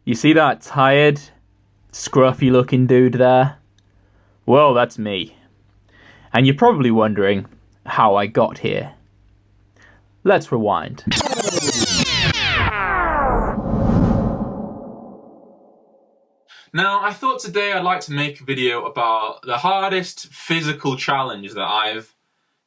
You see that tired, scruffy looking dude there? Well, that's me. And you're probably wondering how I got here. Let's rewind. Now, I thought today I'd like to make a video about the hardest physical challenge that I've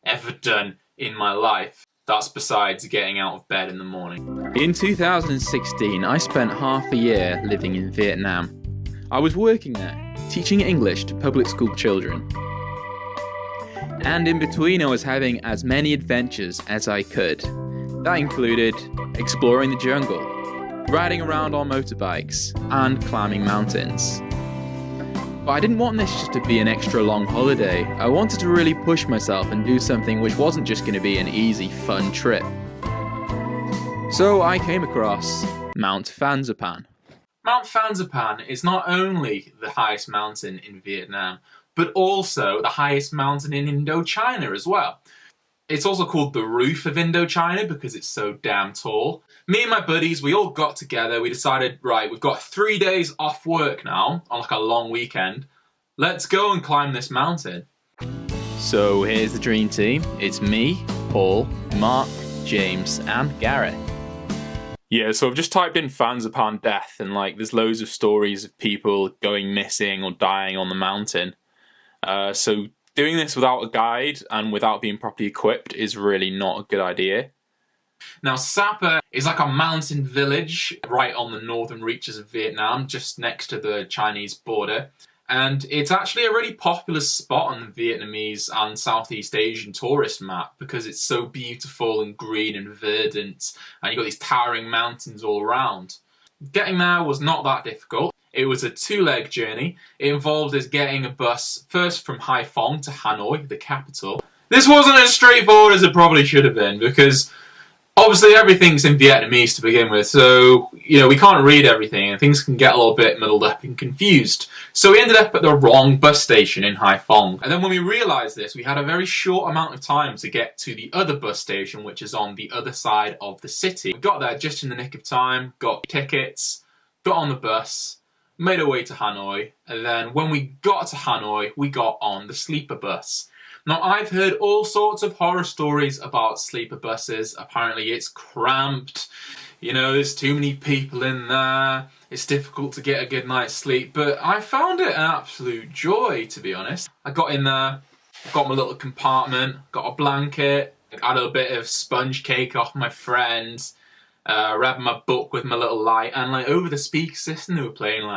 ever done in my life. That's besides getting out of bed in the morning. In 2016, I spent half a year living in Vietnam. I was working there, teaching English to public school children. And in between, I was having as many adventures as I could. That included exploring the jungle, riding around on motorbikes, and climbing mountains. But I didn't want this just to be an extra long holiday. I wanted to really push myself and do something which wasn't just going to be an easy, fun trip. So I came across Mount Fansipan. Mount Fansipan is not only the highest mountain in Vietnam, but also the highest mountain in Indochina as well. It's also called the Roof of Indochina because it's so damn tall. Me and my buddies, we all got together, we decided, right, we've got 3 days off work now, on like a long weekend. Let's go and climb this mountain. So here's the dream team. It's me, Paul, Mark, James, and Gareth. Yeah, so I've just typed in Fansipan death, and like there's loads of stories of people going missing or dying on the mountain. So doing this without a guide and without being properly equipped is really not a good idea. Now, Sapa is like a mountain village right on the northern reaches of Vietnam, just next to the Chinese border. And it's actually a really popular spot on the Vietnamese and Southeast Asian tourist map because it's so beautiful and green and verdant, and you've got these towering mountains all around. Getting there was not that difficult. It was a 2-leg journey. It involved us getting a bus first from Hai Phong to Hanoi, the capital. This wasn't as straightforward as it probably should have been because obviously everything's in Vietnamese to begin with, so we can't read everything and things can get a little bit muddled up and confused. So we ended up at the wrong bus station in Hai Phong. And then when we realised this, we had a very short amount of time to get to the other bus station, which is on the other side of the city. We got there just in the nick of time, got tickets, got on the bus, made our way to Hanoi, and then when we got to Hanoi, we got on the sleeper bus. Now, I've heard all sorts of horror stories about sleeper buses. Apparently it's cramped, there's too many people in there, it's difficult to get a good night's sleep, but I found it an absolute joy, to be honest. I got in there, got my little compartment, got a blanket, had a bit of sponge cake off my friends, read my book with my little light, and over the speaker system they were playing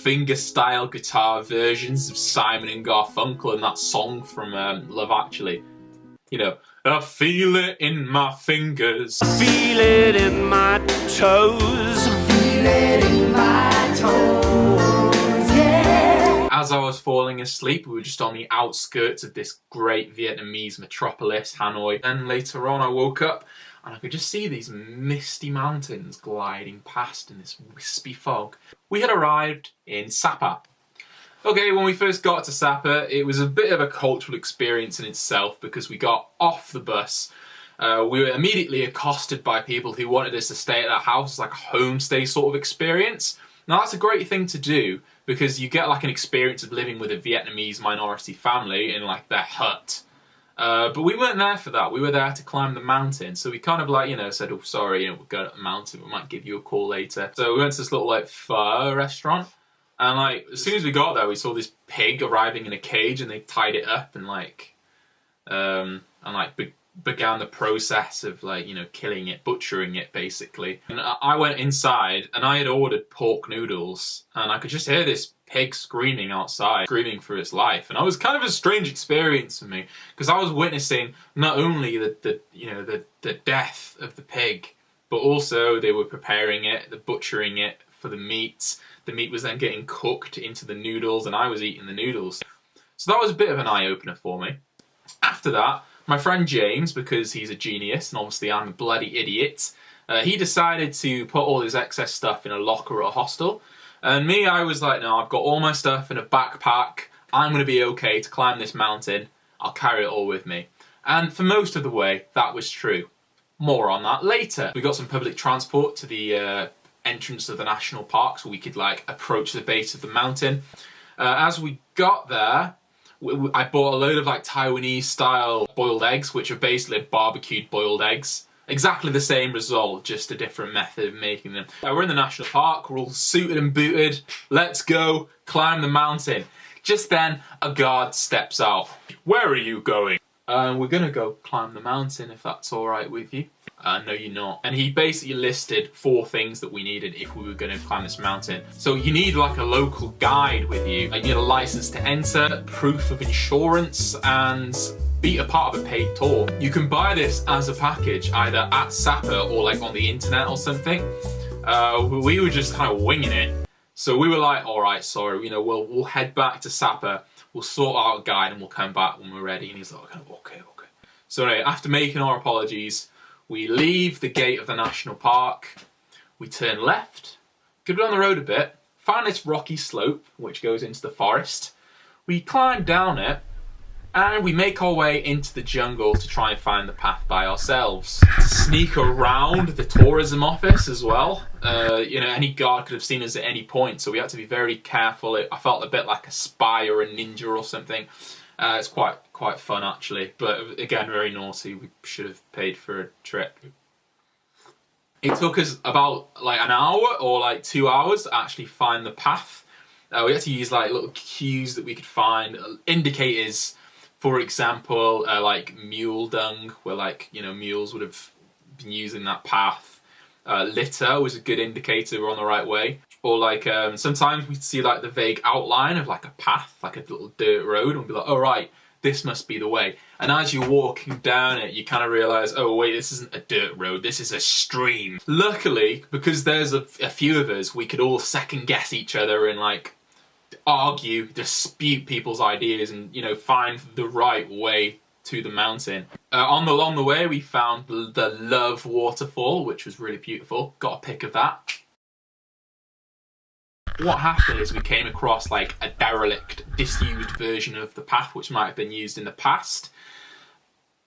finger-style guitar versions of Simon and Garfunkel and that song from Love Actually. I feel it in my fingers. I feel it in my toes. I feel it in my toes, yeah. As I was falling asleep, we were just on the outskirts of this great Vietnamese metropolis, Hanoi. Then later on I woke up and I could just see these misty mountains gliding past in this wispy fog. We had arrived in Sapa. Okay, when we first got to Sapa, it was a bit of a cultural experience in itself because we got off the bus. We were immediately accosted by people who wanted us to stay at their house, like a homestay sort of experience. Now that's a great thing to do because you get an experience of living with a Vietnamese minority family in their hut. But we weren't there for that. We were there to climb the mountain. So we kind of said, oh, sorry, we're going up the mountain. We might give you a call later. So we went to this little pho restaurant. And as soon as we got there, we saw this pig arriving in a cage and they tied it up and began the process of killing it, butchering it basically. And I went inside and I had ordered pork noodles and I could just hear this pig screaming outside, screaming for its life. And it was kind of a strange experience for me because I was witnessing not only the death of the pig, but also they were preparing it, the butchering it for the meat. The meat was then getting cooked into the noodles and I was eating the noodles. So that was a bit of an eye-opener for me. After that, my friend James, because he's a genius and obviously I'm a bloody idiot, he decided to put all his excess stuff in a locker at a hostel. And me, I was like, no, I've got all my stuff in a backpack. I'm going to be okay to climb this mountain. I'll carry it all with me. And for most of the way, that was true. More on that later. We got some public transport to the entrance of the national park, so we could like approach the base of the mountain. As we got there, I bought a load of like Taiwanese style boiled eggs, which are basically barbecued boiled eggs. Exactly the same result, just a different method of making them. We're in the national park, we're all suited and booted. Let's go climb the mountain. Just then, a guard steps out. Where are you going? We're gonna go climb the mountain, if that's alright with you. No, you're not. And he basically listed 4 things that we needed if we were going to climb this mountain. So you need like a local guide with you. Like, you need a license to enter, proof of insurance, and be a part of a paid tour. You can buy this as a package either at Sapper or like on the internet or something. We were just kind of winging it. So we were like, all right, sorry, you know, we'll head back to Sapper, we'll sort out a guide and we'll come back when we're ready. And he's like, okay. So anyway, after making our apologies, we leave the gate of the national park, we turn left, go down the road a bit, find this rocky slope which goes into the forest. We climb down it and we make our way into the jungle to try and find the path by ourselves. To sneak around the tourism office as well. You know, any guard could have seen us at any point, so we had to be very careful. I felt a bit like a spy or a ninja or something. It's quite fun actually, but again, very naughty. We should have paid for a trip. It took us about like an hour or like 2 hours to actually find the path. We had to use like little cues that we could find, indicators, for example, like mule dung, where like, you know, mules would have been using that path. Litter was a good indicator we're on the right way. Or like sometimes we'd see like the vague outline of like a path, like a little dirt road, and we'd be like, oh right, this must be the way. And as you're walking down it, you kind of realise, oh wait, this isn't a dirt road, this is a stream. Luckily, because there's a few of us, we could all second guess each other and like argue, dispute people's ideas and, you know, find the right way to the mountain. Along the way, we found the Love waterfall, which was really beautiful. Got a pic of that. What happened is we came across like a derelict, disused version of the path which might have been used in the past.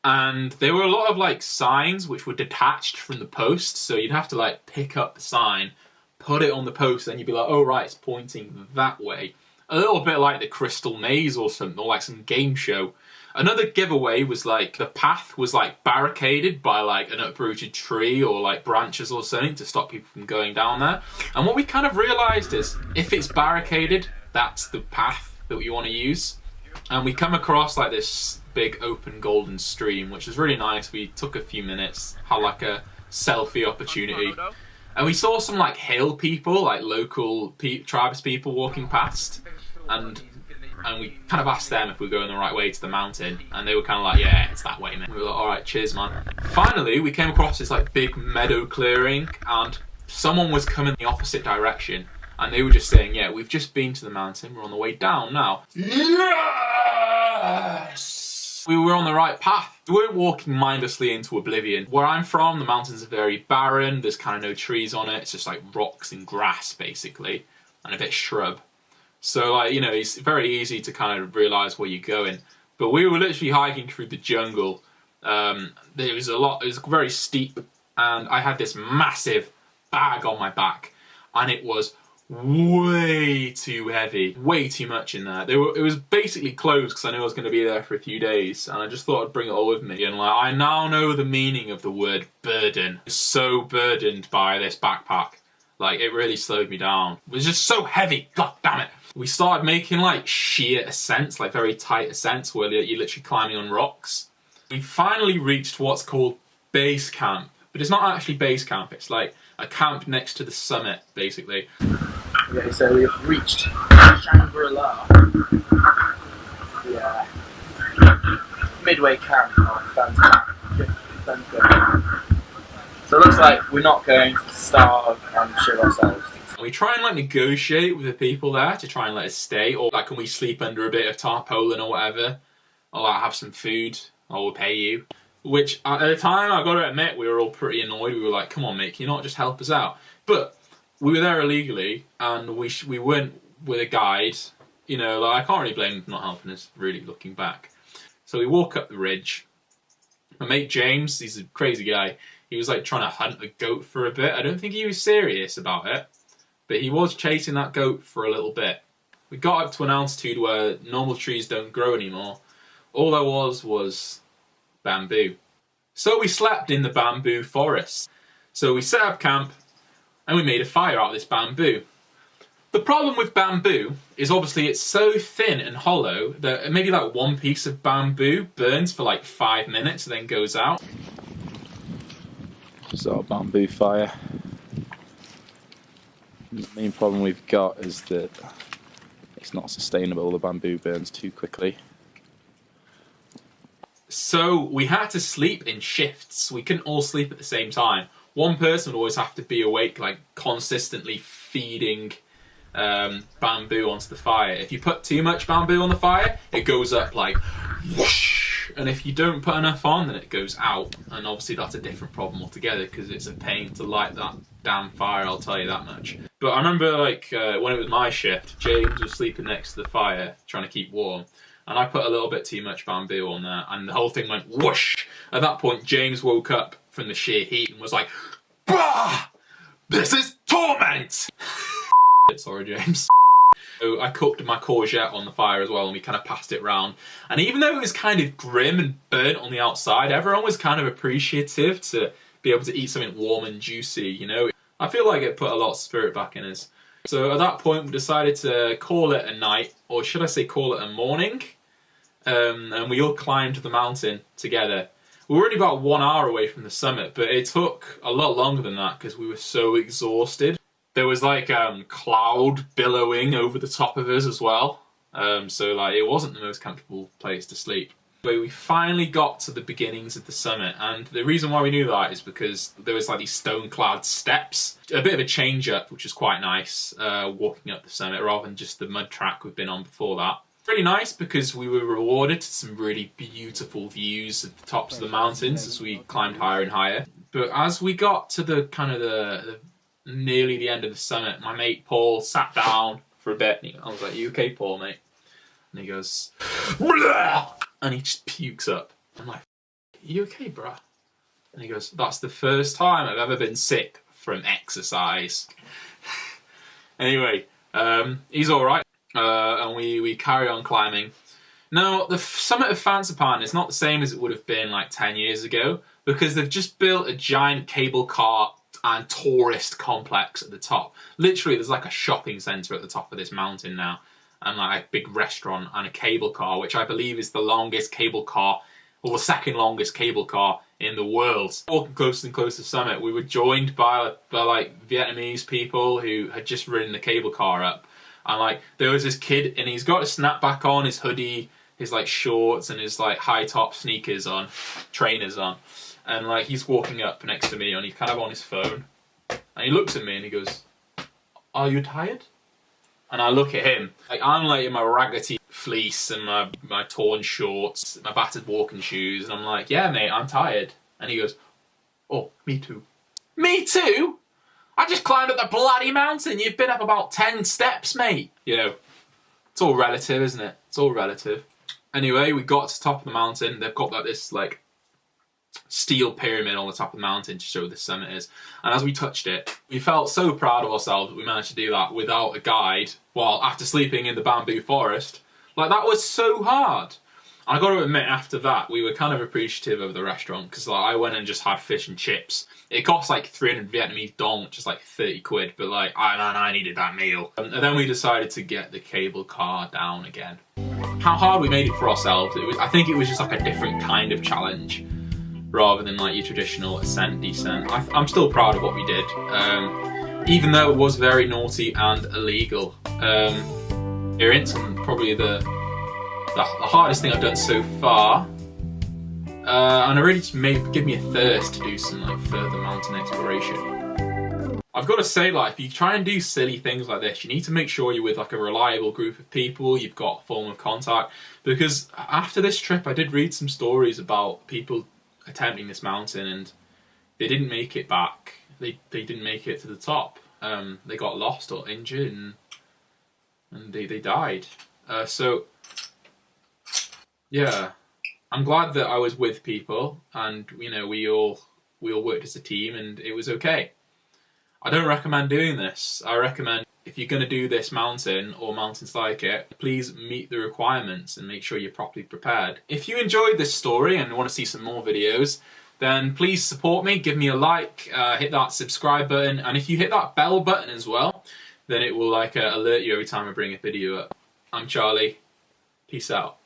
And there were a lot of like signs which were detached from the post, so you'd have to like pick up the sign, put it on the post, and you'd be like, oh right, it's pointing that way. A little bit like the Crystal Maze or something, or like some game show. Another giveaway was like the path was like barricaded by like an uprooted tree or like branches or something to stop people from going down there. And what we kind of realised is if it's barricaded, that's the path that we want to use. And we come across like this big open golden stream, which was really nice. We took a few minutes, had like a selfie opportunity. And we saw some like hill people, like local tribes people walking past. And we kind of asked them if we were going the right way to the mountain, and they were kind of like, yeah, it's that way, man. We were like, alright, cheers, man. Finally, we came across this like big meadow clearing, and someone was coming the opposite direction, and they were just saying, yeah, we've just been to the mountain, we're on the way down now. Yes! We were on the right path. We weren't walking mindlessly into oblivion. Where I'm from, the mountains are very barren, there's kind of no trees on it, it's just like rocks and grass, basically, and a bit of shrub. So, like, you know, it's very easy to kind of realise where you're going. But we were literally hiking through the jungle. It was very steep, and I had this massive bag on my back, and it was way too heavy, way too much in there. It was basically closed because I knew I was going to be there for a few days, and I just thought I'd bring it all with me. And like, I now know the meaning of the word burden. I was so burdened by this backpack. Like, it really slowed me down. It was just so heavy, god damn it. We started making like sheer ascents, like very tight ascents where you're literally climbing on rocks. We finally reached what's called base camp, but it's not actually base camp, it's like a camp next to the summit, basically. Okay, so we have reached Shangri-La, the midway camp of Fansipan. So it looks like we're not going to starve and shit ourselves. We try and like negotiate with the people there to try and let us stay, or like, can we sleep under a bit of tarpaulin or whatever, or like have some food, or we'll pay you. Which at the time, I got to admit, we were all pretty annoyed. We were like, come on mate, can you not just help us out? But we were there illegally, and we went with a guide. You know, like, I can't really blame them for not helping us, really, looking back. So we walk up the ridge, My mate James, he's a crazy guy. He was like trying to hunt a goat for a bit. I don't think he was serious about it, but he was chasing that goat for a little bit. We got up to an altitude where normal trees don't grow anymore. All there was bamboo. So we slept in the bamboo forest. So we set up camp and we made a fire out of this bamboo. The problem with bamboo is obviously it's so thin and hollow that maybe like one piece of bamboo burns for like 5 minutes and then goes out. This is our bamboo fire. The main problem we've got is that it's not sustainable. The bamboo burns too quickly. So we had to sleep in shifts. We couldn't all sleep at the same time. One person would always have to be awake, like consistently feeding bamboo onto the fire. If you put too much bamboo on the fire, it goes up like whoosh, and if you don't put enough on, then it goes out. And obviously that's a different problem altogether because it's a pain to light that damn fire, I'll tell you that much. But I remember like when it was my shift, James was sleeping next to the fire trying to keep warm, and I put a little bit too much bamboo on there and the whole thing went whoosh. At that point James woke up from the sheer heat and was like, "Bah! This is torment!" Sorry, James. So I cooked my courgette on the fire as well and we kind of passed it round. And even though it was kind of grim and burnt on the outside, everyone was kind of appreciative to be able to eat something warm and juicy, you know. I feel like it put a lot of spirit back in us. So at that point we decided to call it a night, or should I say call it a morning. And we all climbed the mountain together. We were only about 1 hour away from the summit, but it took a lot longer than that because we were so exhausted. There was like cloud billowing over the top of us as well. So like it wasn't the most comfortable place to sleep. But we finally got to the beginnings of the summit, and the reason why we knew that is because there was like these stone-clad steps. A bit of a change up, which was quite nice, walking up the summit rather than just the mud track we've been on before that. Really nice because we were rewarded to some really beautiful views at the tops of the mountains as we climbed higher and higher. But as we got to the kind of the nearly the end of the summit, my mate Paul sat down for a bit. And I was like, "You okay, Paul, mate?" And he goes, "Blah!" And he just pukes up. I'm like, "You okay, bruh?" And he goes, "That's the first time I've ever been sick from exercise." Anyway, he's all right. And we carry on climbing. Now, the summit of Fansipan is not the same as it would have been like 10 years ago because they've just built a giant cable car and tourist complex at the top. Literally, there's like a shopping centre at the top of this mountain now, and like a big restaurant and a cable car, which I believe is the longest cable car, or the second longest cable car in the world. Walking closer and closer to the summit, we were joined by like Vietnamese people who had just ridden the cable car up. And like there was this kid, and he's got a snapback on, his hoodie, his like shorts, and his like high top sneakers on, trainers on, and like he's walking up next to me, and he's kind of on his phone, and he looks at me and he goes, "Are you tired?" And I look at him, like I'm like in my raggedy fleece and my torn shorts, my battered walking shoes, and I'm like, "Yeah, mate, I'm tired." And he goes, "Oh, me too." Me too? I just climbed up the bloody mountain. You've been up about 10 steps, mate. You know, it's all relative, isn't it? It's all relative. Anyway, we got to the top of the mountain. They've got like this like steel pyramid on the top of the mountain to show where the summit is. And as we touched it, we felt so proud of ourselves that we managed to do that without a guide while after sleeping in the bamboo forest. Like, that was so hard. And I got to admit, after that, we were kind of appreciative of the restaurant because like I went and just had fish and chips. It cost like 300 Vietnamese dong, which is like 30 quid, but like I needed that meal. And then we decided to get the cable car down again. How hard we made it for ourselves, I think it was just like a different kind of challenge rather than like your traditional ascent, descent. I'm still proud of what we did, even though it was very naughty and illegal. Experience and probably the hardest thing I've done so far, and it really just give me a thirst to do some like further mountain exploration. I've got to say, like, if you try and do silly things like this, you need to make sure you're with like a reliable group of people, you've got a form of contact, because after this trip I did read some stories about people attempting this mountain and they didn't make it back. They didn't make it to the top. They got lost or injured and they died. So yeah, I'm glad that I was with people, and you know, we all worked as a team, and it was okay. I don't recommend doing this. I recommend if you're going to do this mountain or mountains like it, please meet the requirements and make sure you're properly prepared. If you enjoyed this story and want to see some more videos, then please support me, give me a like, hit that subscribe button, and if you hit that bell button as well, then it will alert you every time I bring a video up. I'm Charlie. Peace out.